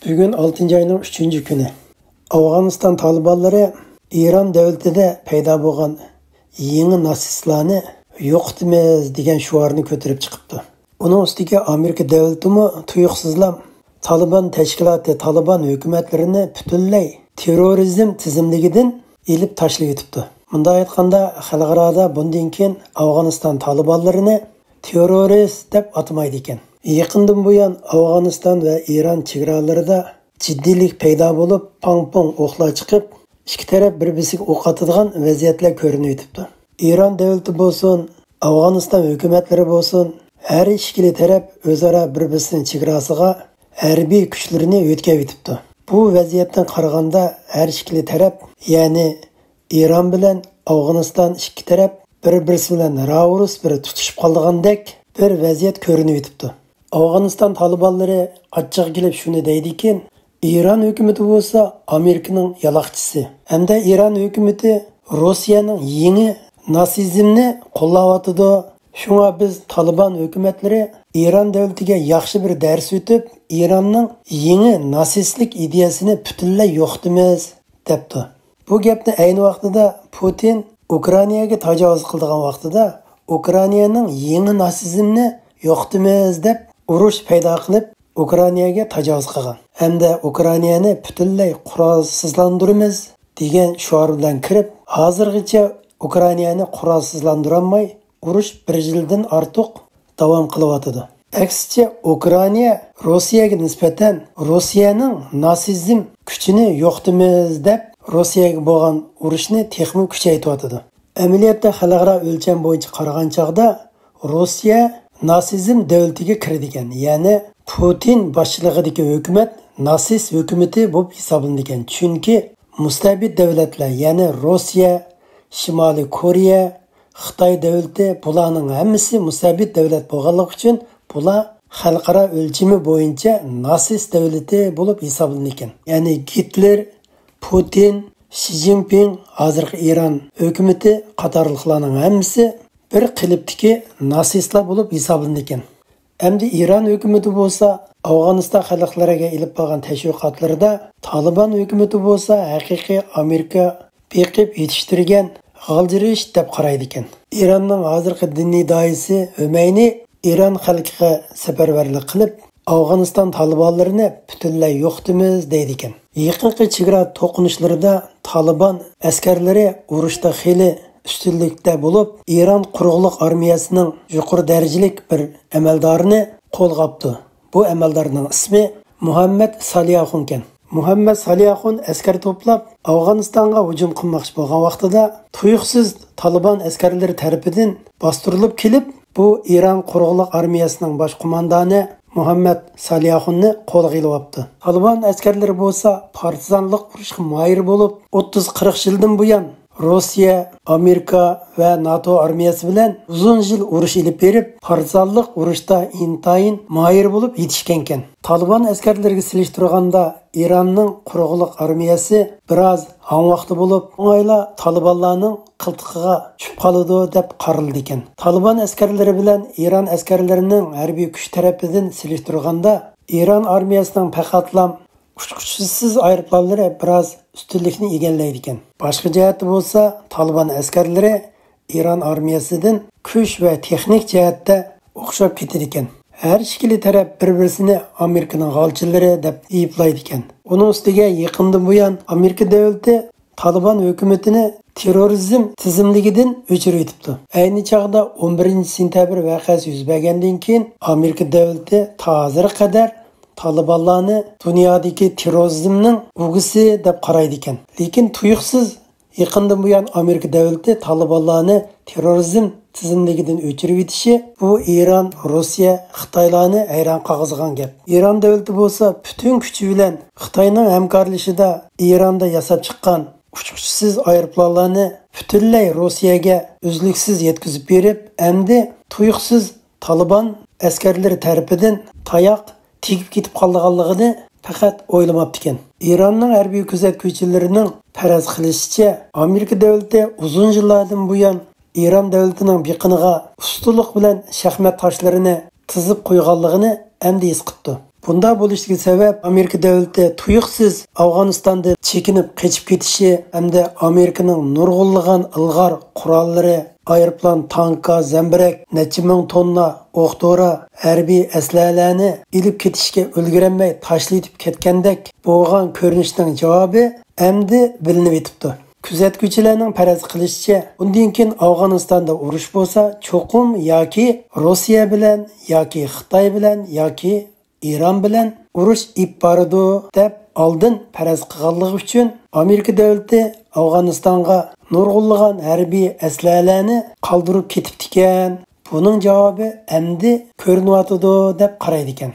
Bugün 6. ayının 3. günü. Afganistan Talibanları İran devletinde payda bo'lgan yeni nasistlarni yo'qitamiz degan shuarni ko'tarib chiqibdi. Uning ustiga Amerika davlatimi tuyuqsizlam Taliban tashkiloti Taliban hukumatlarini butunlay terrorizm tizimligidan ilib tashlab o'tibdi. Bunday aytganda, xalqaro bundan keyin Afganistan Talibanlarini terrorist deb atamaydi ekan. Yaqindan buyon Afganiston va Iran chegaralarida jiddiylik paydo bo'lib, pang-pong o'qlar chiqib, ikki taraf bir-biriga o'q otadigan vaziyatlar ko'rinib o'tibdi. Iran davlati bo'lsin, Afganiston hukumatlari bo'lsin, har ikkili taraf o'zaro bir-birining chegarasiga harbiy kuchlarini o'tkazib o'tibdi. Bu vaziyatdan qaraganda har ikkili taraf, ya'ni Iran bilan Afganiston ikki taraf bir-birisi bilan ravrus bir tutishib qolgandek bir vaziyat ko'rinib o'tibdi. Afganiston Talibanları açık gelip şunu deydi ki, İran hükümeti olsa Amerika'nın yalakçısı. Hem de İran hükümeti Rusya'nın yeni nasizmini qo'llayotdi. Şuna biz Taliban hükümetleri İran devletine yaxshi bir ders ötüp, İran'ın yeni nasistlik ideyasını bütünley yo'qitamiz debdi. Bu gapni aynı vaqtida Putin Ukraynaga tajovuz qilgan vaqtida Ukraynaning yeni nasizmini yo'qitamiz deb urush paydo qilib Ukraynaga tajovuz qilgan. Hamda Ukraynani butunlay qurolsizlantiramiz degan shuar bilan kirib, hozirgacha Ukraynani qurolsizlantirolmay urush 1 yildan ortiq davom qilyotdi. Aksicha Ukrayna Rossiyaga nisbatan Rossiyaning nasizm kuchini yo'qitamiz deb Rossiyaga bo'lgan urushni texnik kuchaytirdi. Amaliyotda xalqaro o'lcham bo'yicha qaragan chaqda Rossiya nasizm davlatiga kirdigan, ya'ni Putin boshchiligidagi hukumat nasist hukumati bo'lib hisoblanadigan. Chunki mustabid davlatlar, ya'ni Rossiya, Shimoliy Koreya, Xitoy davlati bularning hammasi mustabid davlat bo'lganligi uchun bular xalqaro o'lchami bo'yicha nasist davlati bo'lib hisoblanadigan. Ya'ni Hitler, Putin, Xi Jinping, hozirgi Iran hukumati qatorliqlarning hammasi bir qilibdiki nasistlar bo'lib hisoblanadigan. Endi Iran hukumati bo'lsa, Afg'oniston xalqlariga ilib bo'lgan tashviqotlarda Taliban hukumati bo'lsa, haqiqiy Amerika beqib yetishtirgan g'aljirish deb qaraydi ekan. Iranning hozirgi diniy doisi Humayni Iran xalqiga safarbarlik qilib, Afg'oniston Talibanlarini butunlay yo'qitamiz deydi ekan. Yaqinqi chegara to'qinishlarida Taliban askarlari urushda xili üstünlükte bulup, İran quruqluq armiyasının yuqori darajalik bir amaldorini qo'lg'apti. Bu amaldarning ismi Muhammad Salihxon ekan. Muhammad Salihxon askar to'plab Afg'onistonga hujum qilmoqchi bo'lgan vaqtida tuyuqsiz Taliban askarlari tarafidan bostirilib kelib, bu İran quruqluq armiyasining bosh qo'mondoni Muhammad Salihxonni qo'lga olibdi. Taliban askarlari bo'lsa partizanlik urushga moyir bo'lib, 30-40 yildan buyon Rossiya, Amerika va NATO armiyasi bilan uzun yil urush ilib berib, partizanlik urushda intayin moyir bo'lib yetishgan ekan. Taliban askarlariga silishtirganda Iranning quruqluq armiyasi biroz hamvaqti bo'lib, o'ng'ayla Talibanlarning qiltiqiga tushib qoladi deb qaraldi ekan. Taliban askarlari bilan Iran askarlarining harbiy kuch tarafidan silishtirganda Iran armiyasining faqatlam uçquchisiz aeroplanları biroz ustunlikni egallaydi ekan. Boshqa jihatda bo'lsa, Taliban askarlari İran armiyasidan kuch va texnik jihatda o'xshab ketadi ekan. Har ikkili taraf bir-birini Amerikaning g'olchilari deb ayiblaydi ekan. Uning ustiga yaqindan buyon Amerika davlati Taliban hukumatini terrorizm tizimligidan o'chirib o'tibdi. Ayni chaqda 11-sentabr voqeasi yuz bergandan keyin Amerika davlati hozirga qadar Talibanlarni dunyodagi terrorizmning o'g'isi deb qaraydi ekan. Lekin tuyuqsiz yaqindan buyon Amerika davlati Talibanlarni terrorizm tizimligidan o'chirib etishi bu Iran, Rossiya, Xitoylarni hayron qoldirgan gap. Iran davlati bo'lsa, butun kuchi bilan Xitoyning hamkorlashida Ironda yasab chiqqan uçquchisiz aeroplanlarni butunlay Rossiyaga uzluksiz yetkazib berib, endi tuyuqsiz Taliban askarlari tarafidan tayoq tegib ketib qolganligini faqat o'ylamabdi ekan. Iranning harbiy kuzatuvchilarining faraz qilishicha, Amerika davlati uzun yillardan buyon İran davlatining biqiniga ustunlik bilan shaxmat toshlarini tizib qo'yganligini endi his qildi. Bunda bo'lishiga sabab Amerika davlati tuyuqsiz Afg'onistonda chekinib qochib ketishi hamda Amerikaning nurg'unlagan ilg'or qurollari, aeroplan, tanka, zambirak, necha ming tonna o'q-dori, harbiy aslahalarni ilib ketishga ulgurmay tashlaytib ketgandek bo'lgan ko'rinishning javobi endi bilinib yetibdi. Kuzatuvchilarning faraz qilishicha, undan keyin Afg'onistonda urush bo'lsa, cho'qim yoki Rossiya bilan, yoki Xitoy bilan, yoki Iran bilan urush ib boradi deb oldin faraz qilganligi uchun Amerika davlati Afg'onistonga nurg'unlagan harbiy aslahalarni qoldirib ketibdi ekan. Buning javobi endi ko'rinyotidi deb qaraydi ekan.